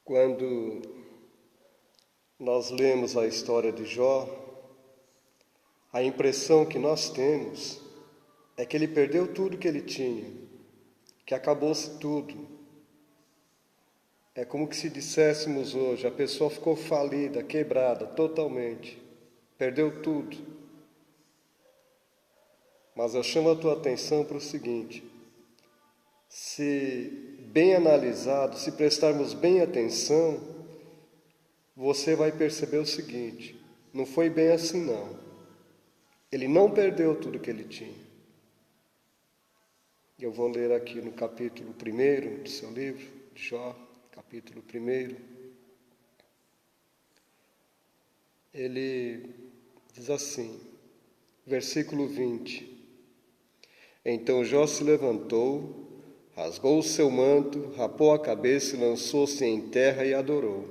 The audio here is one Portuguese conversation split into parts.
Quando nós lemos a história de Jó, a impressão que nós temos é que ele perdeu tudo que ele tinha, que acabou-se tudo. É como que se disséssemos hoje, a pessoa ficou falida, quebrada totalmente, perdeu tudo. Mas eu chamo a tua atenção para o seguinte: se bem analisado, se prestarmos bem atenção, você vai perceber o seguinte: não foi bem assim não. Ele não perdeu tudo que ele tinha. Eu vou ler aqui no capítulo 1 do seu livro, de Jó, capítulo 1. Ele diz assim, versículo 20: Então Jó se levantou, rasgou o seu manto, rapou a cabeça e lançou-se em terra e adorou.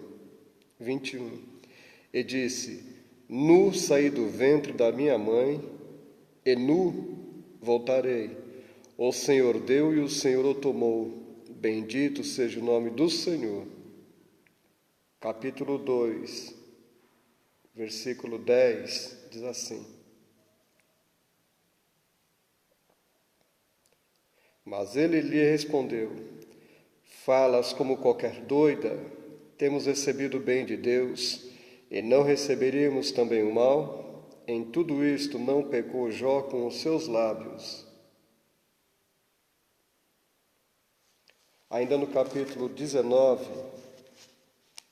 21. E disse: Nu saí do ventre da minha mãe, e nu voltarei. O Senhor deu e o Senhor o tomou. Bendito seja o nome do Senhor. Capítulo 2, versículo 10, diz assim: Mas ele lhe respondeu: Falas como qualquer doida, temos recebido o bem de Deus, e não receberíamos também o mal? Em tudo isto não pecou Jó com os seus lábios. Ainda no capítulo 19,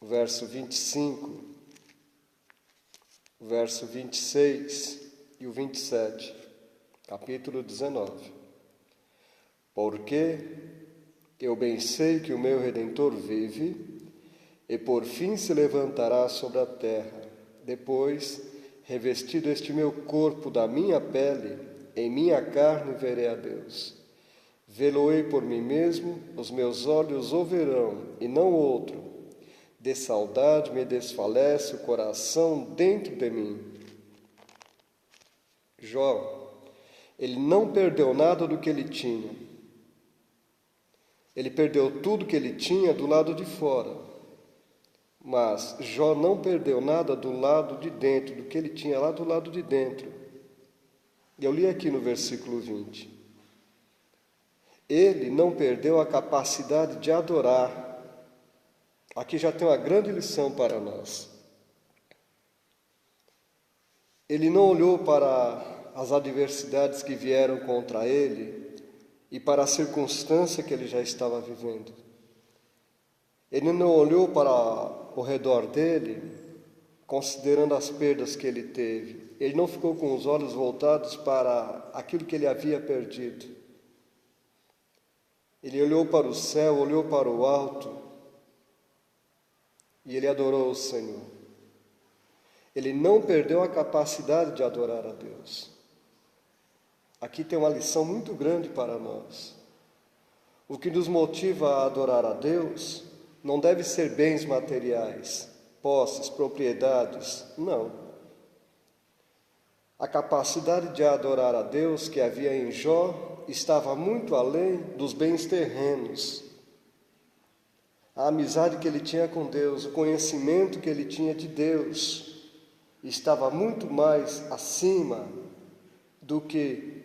verso 25, verso 26 e o 27, capítulo 19. Porque eu bem sei que o meu Redentor vive, e por fim se levantará sobre a terra. Depois, revestido este meu corpo da minha pele, em minha carne verei a Deus. Vê-lo-ei por mim mesmo, os meus olhos o verão, e não outro. De saudade me desfalece o coração dentro de mim. Jó, ele não perdeu nada do que ele tinha. Ele perdeu tudo que ele tinha do lado de fora. Mas Jó não perdeu nada do lado de dentro, do que ele tinha lá do lado de dentro. Eu li aqui no versículo 20. Ele não perdeu a capacidade de adorar. Aqui já tem uma grande lição para nós. Ele não olhou para as adversidades que vieram contra ele e para a circunstância que ele já estava vivendo. Ele não olhou para o redor dele, considerando as perdas que ele teve. Ele não ficou com os olhos voltados para aquilo que ele havia perdido. Ele olhou para o céu, olhou para o alto, e ele adorou o Senhor. Ele não perdeu a capacidade de adorar a Deus. Aqui tem uma lição muito grande para nós. O que nos motiva a adorar a Deus não deve ser bens materiais, posses, propriedades, não. A capacidade de adorar a Deus que havia em Jó estava muito além dos bens terrenos. A amizade que ele tinha com Deus, o conhecimento que ele tinha de Deus, estava muito mais acima do que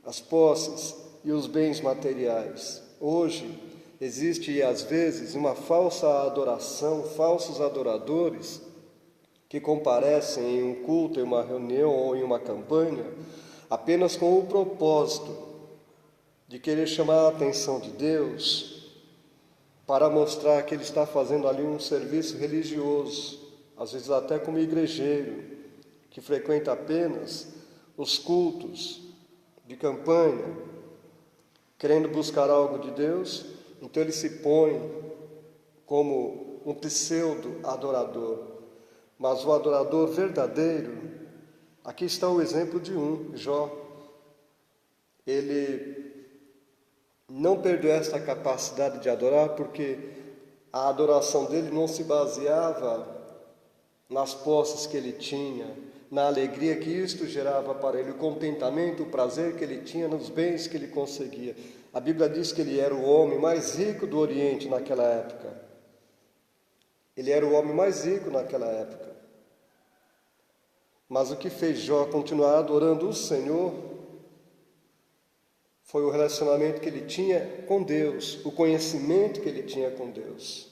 as posses e os bens materiais. Hoje existe às vezes uma falsa adoração, falsos adoradores que comparecem em um culto, em uma reunião ou em uma campanha apenas com o propósito de querer chamar a atenção de Deus para mostrar que ele está fazendo ali um serviço religioso, às vezes até como igrejeiro, que frequenta apenas os cultos de campanha, querendo buscar algo de Deus, então ele se põe como um pseudo-adorador. Mas o adorador verdadeiro, aqui está o exemplo de Jó. Ele não perdeu essa capacidade de adorar porque a adoração dele não se baseava nas posses que ele tinha, na alegria que isto gerava para ele, o contentamento, o prazer que ele tinha nos bens que ele conseguia. A Bíblia diz que ele era o homem mais rico do Oriente naquela época. Ele era o homem mais rico naquela época. Mas o que fez Jó continuar adorando o Senhor foi o relacionamento que ele tinha com Deus, o conhecimento que ele tinha com Deus.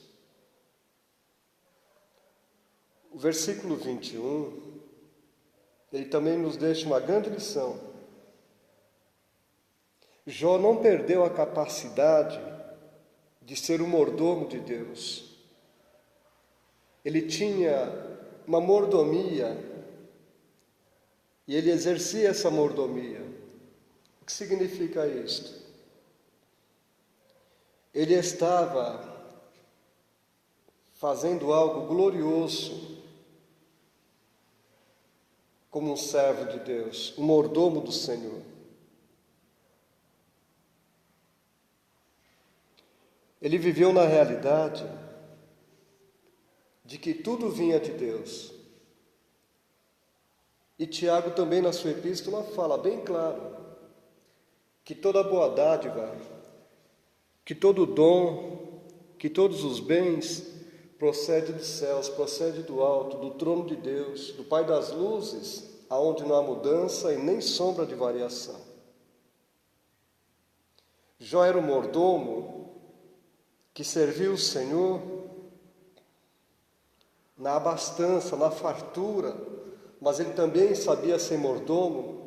O versículo 21, ele também nos deixa uma grande lição. Jó não perdeu a capacidade de ser o mordomo de Deus. Ele tinha uma mordomia e ele exercia essa mordomia. O que significa isto? Ele estava fazendo algo glorioso como um servo de Deus, um mordomo do Senhor. Ele viveu na realidade de que tudo vinha de Deus. E Tiago também na sua epístola fala bem claro que toda boa dádiva, que todo dom, que todos os bens procede dos céus, procede do alto, do trono de Deus, do Pai das luzes, aonde não há mudança e nem sombra de variação. Jó era o mordomo que serviu o Senhor na abastança, na fartura, mas ele também sabia ser mordomo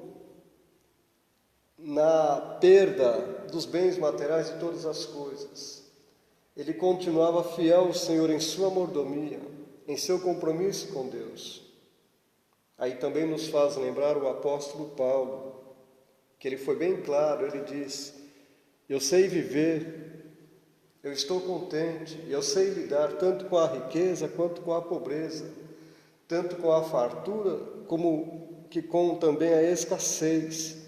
na perda dos bens materiais e todas as coisas. Ele continuava fiel ao Senhor em sua mordomia, em seu compromisso com Deus. Aí também nos faz lembrar o apóstolo Paulo, que ele foi bem claro, ele diz: eu sei viver, eu estou contente, eu sei lidar tanto com a riqueza quanto com a pobreza, tanto com a fartura como que com também a escassez.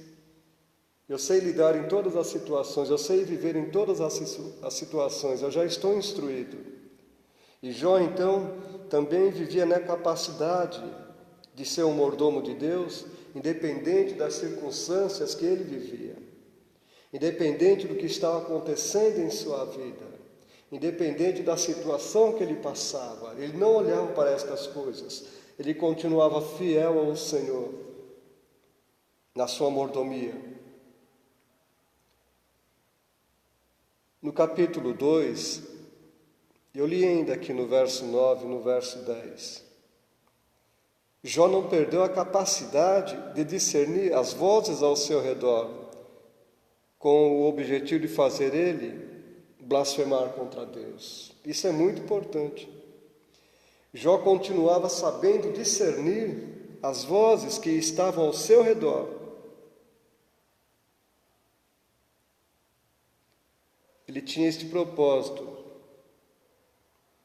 Eu sei lidar em todas as situações, eu sei viver em todas as situações, eu já estou instruído. E Jó, então, também vivia na capacidade de ser um mordomo de Deus, independente das circunstâncias que ele vivia, independente do que estava acontecendo em sua vida, independente da situação que ele passava. Ele não olhava para estas coisas, ele continuava fiel ao Senhor na sua mordomia. No capítulo 2, eu li ainda aqui no verso 9, no verso 10. Jó não perdeu a capacidade de discernir as vozes ao seu redor, com o objetivo de fazer ele blasfemar contra Deus. Isso é muito importante. Jó continuava sabendo discernir as vozes que estavam ao seu redor. Ele tinha este propósito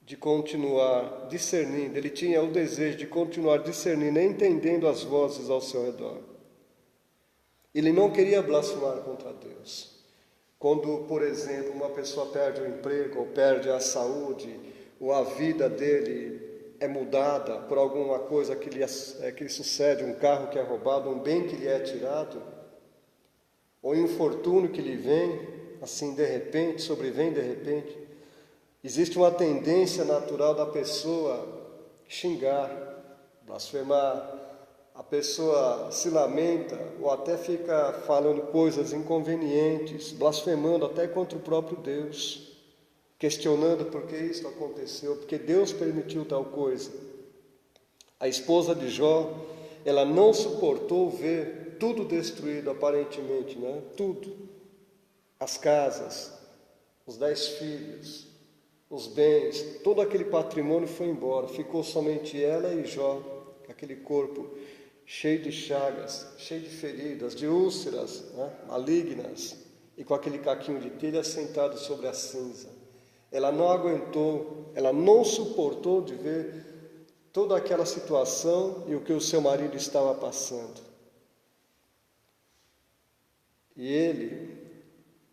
de continuar discernindo, ele tinha o desejo de continuar discernindo, entendendo as vozes ao seu redor. Ele não queria blasfemar contra Deus. Quando, por exemplo, uma pessoa perde o emprego, ou perde a saúde, ou a vida dele é mudada por alguma coisa que lhe sucede, um carro que é roubado, um bem que lhe é tirado, ou um infortúnio que lhe vem, assim de repente, sobrevém de repente, existe uma tendência natural da pessoa xingar, blasfemar. A pessoa se lamenta ou até fica falando coisas inconvenientes, blasfemando até contra o próprio Deus, questionando por que isso aconteceu, porque Deus permitiu tal coisa. A esposa de Jó, ela não suportou ver tudo destruído aparentemente, né? Tudo. As casas, os 10 filhos, os bens, todo aquele patrimônio foi embora. Ficou somente ela e Jó, aquele corpo cheio de chagas, cheio de feridas, de úlceras, né, malignas, e com aquele caquinho de telha sentado sobre a cinza. Ela não aguentou, ela não suportou de ver toda aquela situação e o que o seu marido estava passando. E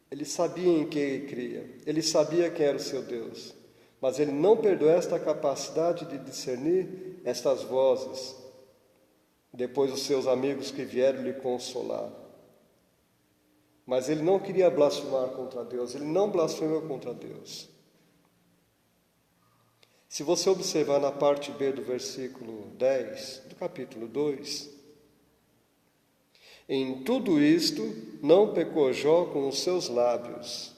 ele sabia em quem ele cria, ele sabia quem era o seu Deus, mas ele não perdeu esta capacidade de discernir estas vozes. Depois os seus amigos que vieram lhe consolar. Mas ele não queria blasfemar contra Deus, ele não blasfemou contra Deus. Se você observar na parte B do versículo 10, do capítulo 2, em tudo isto não pecou Jó com os seus lábios.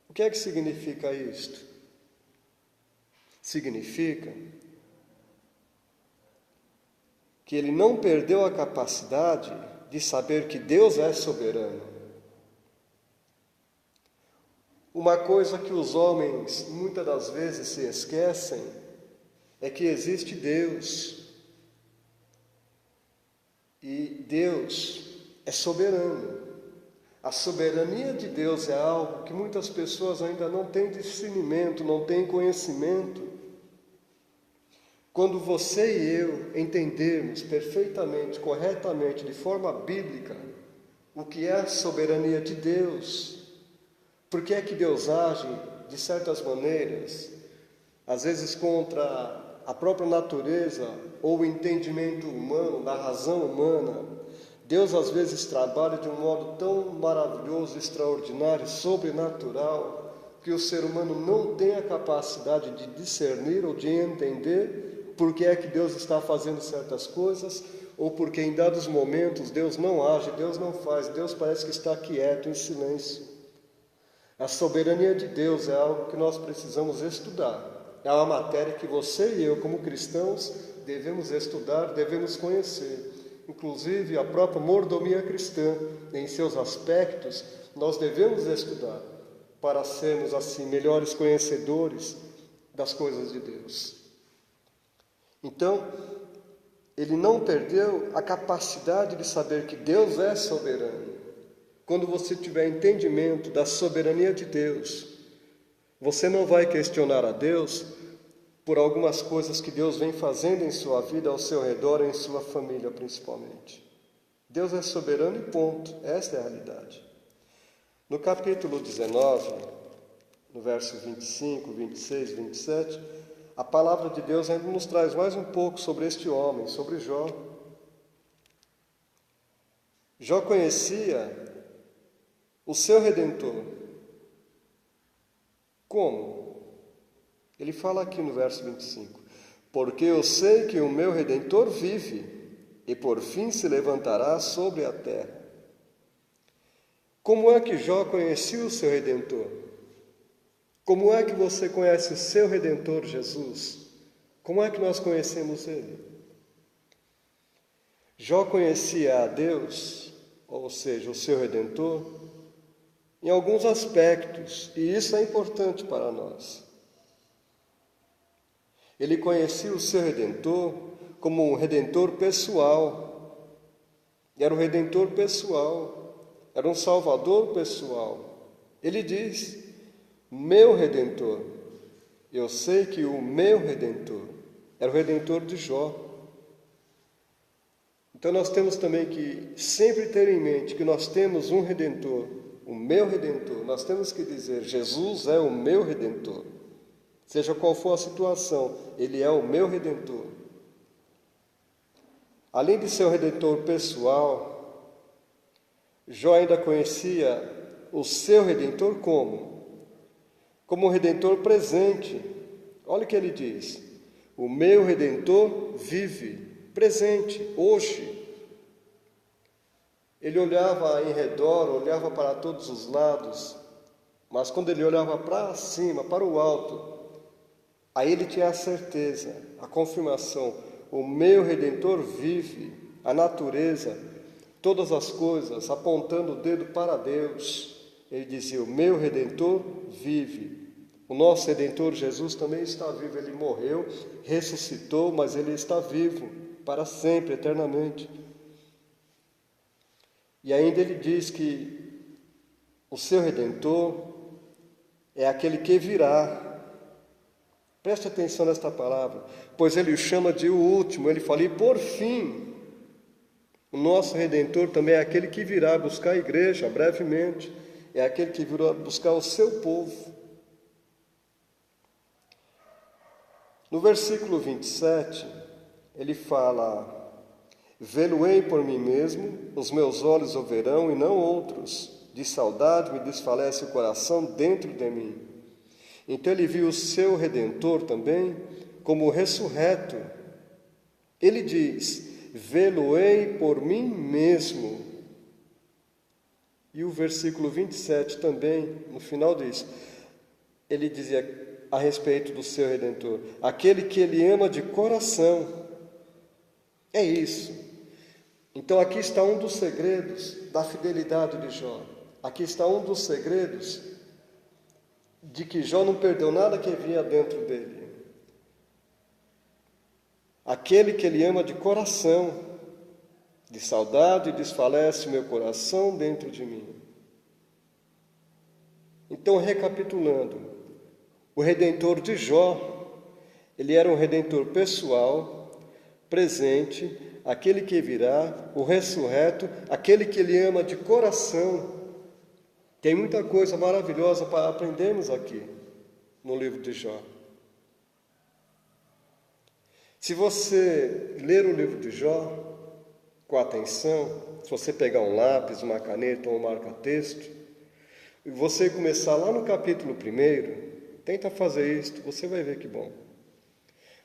O que é que significa isto? Significa que ele não perdeu a capacidade de saber que Deus é soberano. Uma coisa que os homens muitas das vezes se esquecem é que existe Deus. E Deus é soberano. A soberania de Deus é algo que muitas pessoas ainda não têm discernimento, não têm conhecimento. Quando você e eu entendermos perfeitamente, corretamente, de forma bíblica, o que é a soberania de Deus, por que é que Deus age de certas maneiras, às vezes contra a própria natureza ou o entendimento humano, da razão humana? Deus às vezes trabalha de um modo tão maravilhoso, extraordinário, sobrenatural, que o ser humano não tem a capacidade de discernir ou de entender por que é que Deus está fazendo certas coisas, ou porque em dados momentos Deus não age, Deus não faz, Deus parece que está quieto, em silêncio. A soberania de Deus é algo que nós precisamos estudar. É uma matéria que você e eu, como cristãos, devemos estudar, devemos conhecer. Inclusive, a própria mordomia cristã, em seus aspectos, nós devemos estudar para sermos, assim, melhores conhecedores das coisas de Deus. Então, ele não perdeu a capacidade de saber que Deus é soberano. Quando você tiver entendimento da soberania de Deus, você não vai questionar a Deus por algumas coisas que Deus vem fazendo em sua vida, ao seu redor, em sua família principalmente. Deus é soberano e ponto. Esta é a realidade. No capítulo 19, no verso 25, 26, 27, a palavra de Deus ainda nos traz mais um pouco sobre este homem, sobre Jó. Jó conhecia o seu Redentor. Como? Ele fala aqui no verso 25: porque eu sei que o meu Redentor vive, e por fim se levantará sobre a terra. Como é que Jó conhecia o seu Redentor? Como é que você conhece o seu Redentor, Jesus? Como é que nós conhecemos Ele? Jó conhecia a Deus, ou seja, o seu Redentor, em alguns aspectos, e isso é importante para nós. Ele conhecia o seu Redentor como um Redentor pessoal. Era um Redentor pessoal, era um Salvador pessoal. Ele diz: meu Redentor. Eu sei que o meu Redentor era o Redentor de Jó. Então nós temos também que sempre ter em mente que nós temos um Redentor, o meu Redentor. Nós temos que dizer: Jesus é o meu Redentor. Seja qual for a situação, Ele é o meu Redentor. Além de ser o Redentor pessoal, Jó ainda conhecia o seu Redentor como um Redentor presente. Olha o que ele diz: o meu Redentor vive, presente, hoje. Ele olhava em redor, olhava para todos os lados, mas quando ele olhava para cima, para o alto, aí ele tinha a certeza, a confirmação: o meu Redentor vive. A natureza, todas as coisas, apontando o dedo para Deus. Ele dizia: o meu Redentor vive. O nosso Redentor Jesus também está vivo. Ele morreu, ressuscitou, mas Ele está vivo para sempre, eternamente. E ainda ele diz que o seu Redentor é aquele que virá. Preste atenção nesta palavra, pois ele o chama de o último. Ele fala: e por fim, o nosso Redentor também é aquele que virá buscar a igreja brevemente, é aquele que virá buscar o seu povo. No versículo 27, ele fala: vê-lo-ei por mim mesmo, os meus olhos o verão e não outros, de saudade me desfalece o coração dentro de mim. Então ele viu o seu Redentor também como ressurreto. Ele diz: vê-lo-ei por mim mesmo. E o versículo 27 também, no final diz, ele dizia a respeito do seu Redentor: aquele que ele ama de coração. É isso. Então aqui está um dos segredos da fidelidade de Jó. Aqui está um dos segredos de que Jó não perdeu nada que vinha dentro dele. Aquele que ele ama de coração, de saudade desfalece meu coração dentro de mim. Então, recapitulando, o Redentor de Jó, ele era um Redentor pessoal, presente, aquele que virá, o ressurreto, aquele que ele ama de coração. Tem muita coisa maravilhosa para aprendermos aqui no livro de Jó. Se você ler o livro de Jó com atenção, se você pegar um lápis, uma caneta ou um marca-texto, e você começar lá no capítulo 1, tenta fazer isso, você vai ver que bom.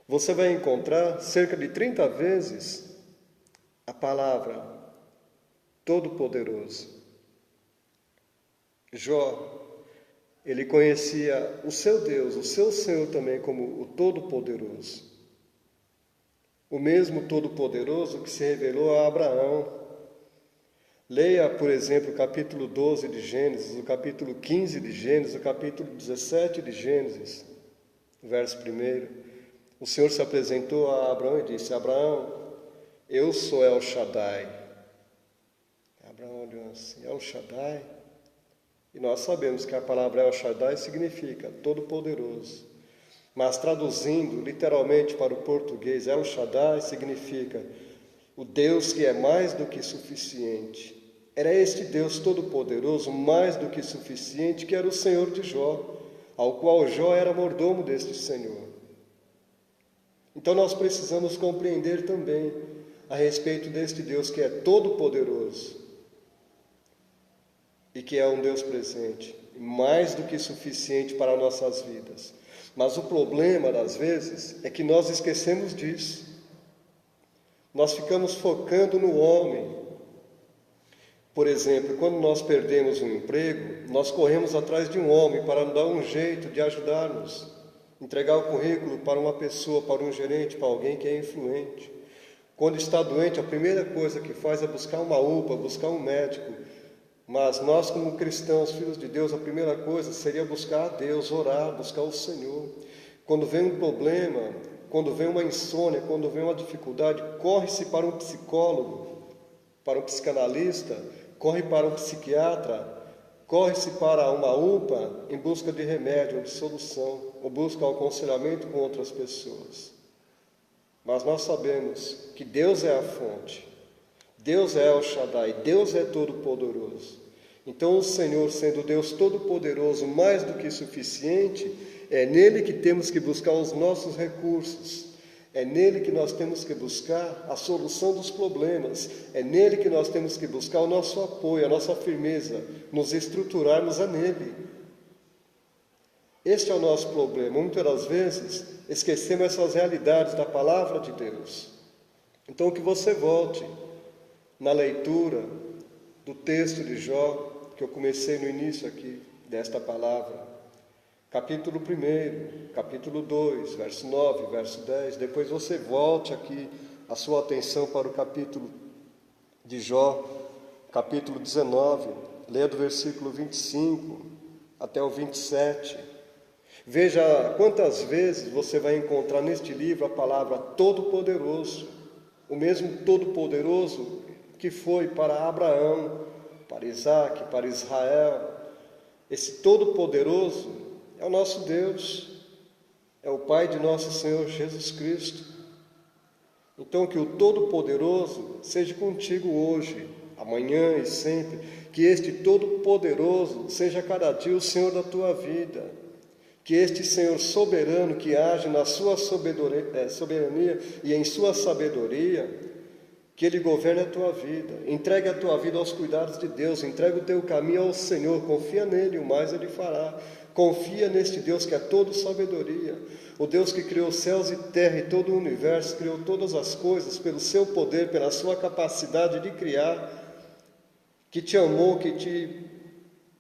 Você vai encontrar cerca de 30 vezes a palavra Todo-Poderoso. Jó, ele conhecia o seu Deus, o seu Senhor também como o Todo-Poderoso. O mesmo Todo-Poderoso que se revelou a Abraão. Leia, por exemplo, o capítulo 12 de Gênesis, o capítulo 15 de Gênesis, o capítulo 17 de Gênesis, verso 1. O Senhor se apresentou a Abraão e disse: Abraão, eu sou El Shaddai. Abraão olhou assim: El Shaddai? E nós sabemos que a palavra El Shaddai significa Todo-Poderoso. Mas traduzindo literalmente para o português, El Shaddai significa o Deus que é mais do que suficiente. Era este Deus Todo-Poderoso, mais do que suficiente, que era o Senhor de Jó, ao qual Jó era mordomo deste Senhor. Então nós precisamos compreender também a respeito deste Deus que é todo-poderoso e que é um Deus presente, mais do que suficiente para nossas vidas. Mas o problema, às vezes, é que nós esquecemos disso. Nós ficamos focando no homem. Por exemplo, quando nós perdemos um emprego, nós corremos atrás de um homem para nos dar um jeito de ajudar-nos. Entregar o currículo para uma pessoa, para um gerente, para alguém que é influente. Quando está doente, a primeira coisa que faz é buscar uma UPA, buscar um médico. Mas nós, como cristãos, filhos de Deus, a primeira coisa seria buscar a Deus, orar, buscar o Senhor. Quando vem um problema, quando vem uma insônia, quando vem uma dificuldade, corre-se para um psicólogo, para um psicanalista, corre para um psiquiatra, corre-se para uma UPA em busca de remédio, de solução, ou busca o aconselhamento com outras pessoas. Mas nós sabemos que Deus é a fonte, Deus é El Shaddai, Deus é todo-poderoso. Então o Senhor, sendo Deus todo-poderoso, mais do que suficiente, é nele que temos que buscar os nossos recursos. É nele que nós temos que buscar a solução dos problemas. É nele que nós temos que buscar o nosso apoio, a nossa firmeza, nos estruturarmos a nele. Este é o nosso problema. Muitas das vezes esquecemos essas realidades da palavra de Deus. Então que você volte na leitura do texto de Jó, que eu comecei no início aqui desta palavra. Capítulo 1, capítulo 2, verso 9, verso 10. Depois você volte aqui a sua atenção para o capítulo de Jó, capítulo 19. Leia do versículo 25 até o 27. Veja quantas vezes você vai encontrar neste livro a palavra Todo-Poderoso. O mesmo Todo-Poderoso que foi para Abraão, para Isaac, para Israel. Esse Todo-Poderoso é o nosso Deus, é o Pai de nosso Senhor Jesus Cristo. Então que o Todo-Poderoso seja contigo hoje, amanhã e sempre. Que este Todo-Poderoso seja cada dia o Senhor da tua vida. Que este Senhor soberano que age na sua soberania e em sua sabedoria, que Ele governe a tua vida. Entregue a tua vida aos cuidados de Deus, entregue o teu caminho ao Senhor, confia nele, o mais Ele fará. Confia neste Deus que é todo sabedoria, o Deus que criou céus e terra e todo o universo, criou todas as coisas pelo seu poder, pela sua capacidade de criar, que te amou, que te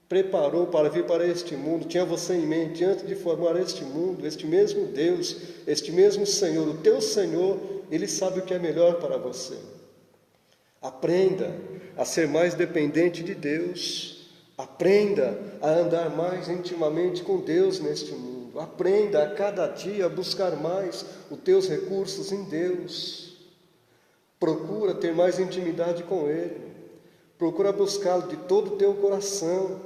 preparou para vir para este mundo, tinha você em mente antes de formar este mundo. Este mesmo Deus, este mesmo Senhor, o teu Senhor, Ele sabe o que é melhor para você. Aprenda a ser mais dependente de Deus, aprenda a andar mais intimamente com Deus neste mundo, aprenda a cada dia buscar mais os teus recursos em Deus, procura ter mais intimidade com Ele, procura buscá-lo de todo o teu coração.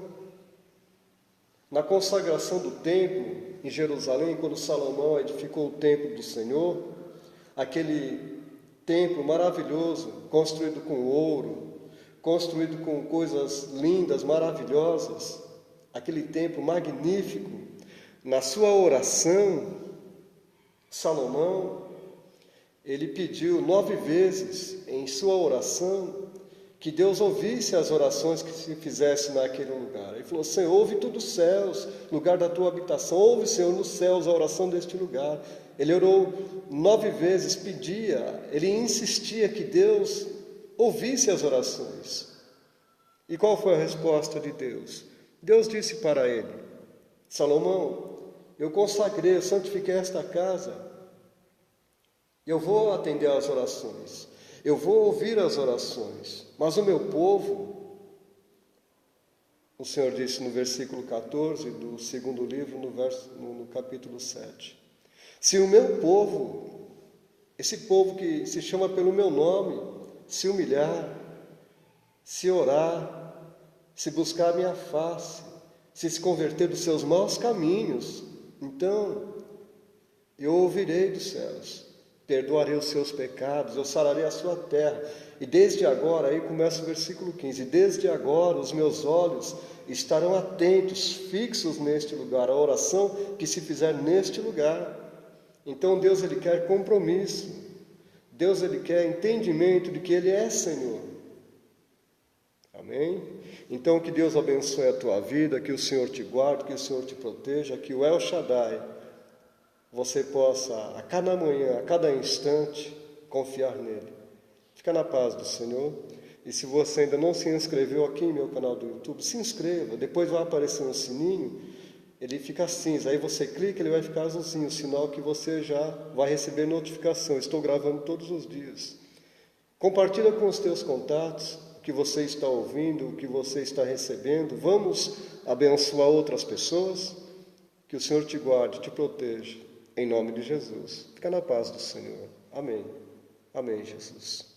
Na consagração do templo em Jerusalém, quando Salomão edificou o templo do Senhor, aquele templo maravilhoso, construído com ouro, construído com coisas lindas, maravilhosas, aquele templo magnífico, na sua oração, Salomão, ele pediu 9 vezes em sua oração que Deus ouvisse as orações que se fizessem naquele lugar. Ele falou: Senhor, ouve tudo os céus, lugar da tua habitação, ouve, Senhor, nos céus a oração deste lugar. Ele orou 9 vezes, pedia, ele insistia que Deus ouvisse as orações. E qual foi a resposta de Deus? Deus disse para ele: Salomão, eu consagrei, eu santifiquei esta casa, eu vou atender às orações, eu vou ouvir as orações, mas o meu povo, o Senhor disse no versículo 14 do segundo livro, no capítulo 7, se o meu povo, esse povo que se chama pelo meu nome, se humilhar, se orar, se buscar a minha face, se converter dos seus maus caminhos, então eu ouvirei dos céus, perdoarei os seus pecados, eu sararei a sua terra. E desde agora, aí começa o versículo 15, desde agora os meus olhos estarão atentos, fixos neste lugar, a oração que se fizer neste lugar. Então Deus, Ele quer compromisso, Deus, Ele quer entendimento de que Ele é Senhor. Amém? Então que Deus abençoe a tua vida, que o Senhor te guarde, que o Senhor te proteja, que o El Shaddai, você possa a cada manhã, a cada instante, confiar nele. Fica na paz do Senhor. E se você ainda não se inscreveu aqui em meu canal do YouTube, se inscreva. Depois vai aparecer um sininho, ele fica cinza. Aí você clica, ele vai ficar azulzinho, o sinal que você já vai receber notificação. Estou gravando todos os dias. Compartilha com os teus contatos o que você está ouvindo, o que você está recebendo. Vamos abençoar outras pessoas. Que o Senhor te guarde, te proteja. Em nome de Jesus. Fica na paz do Senhor. Amém. Amém, Jesus.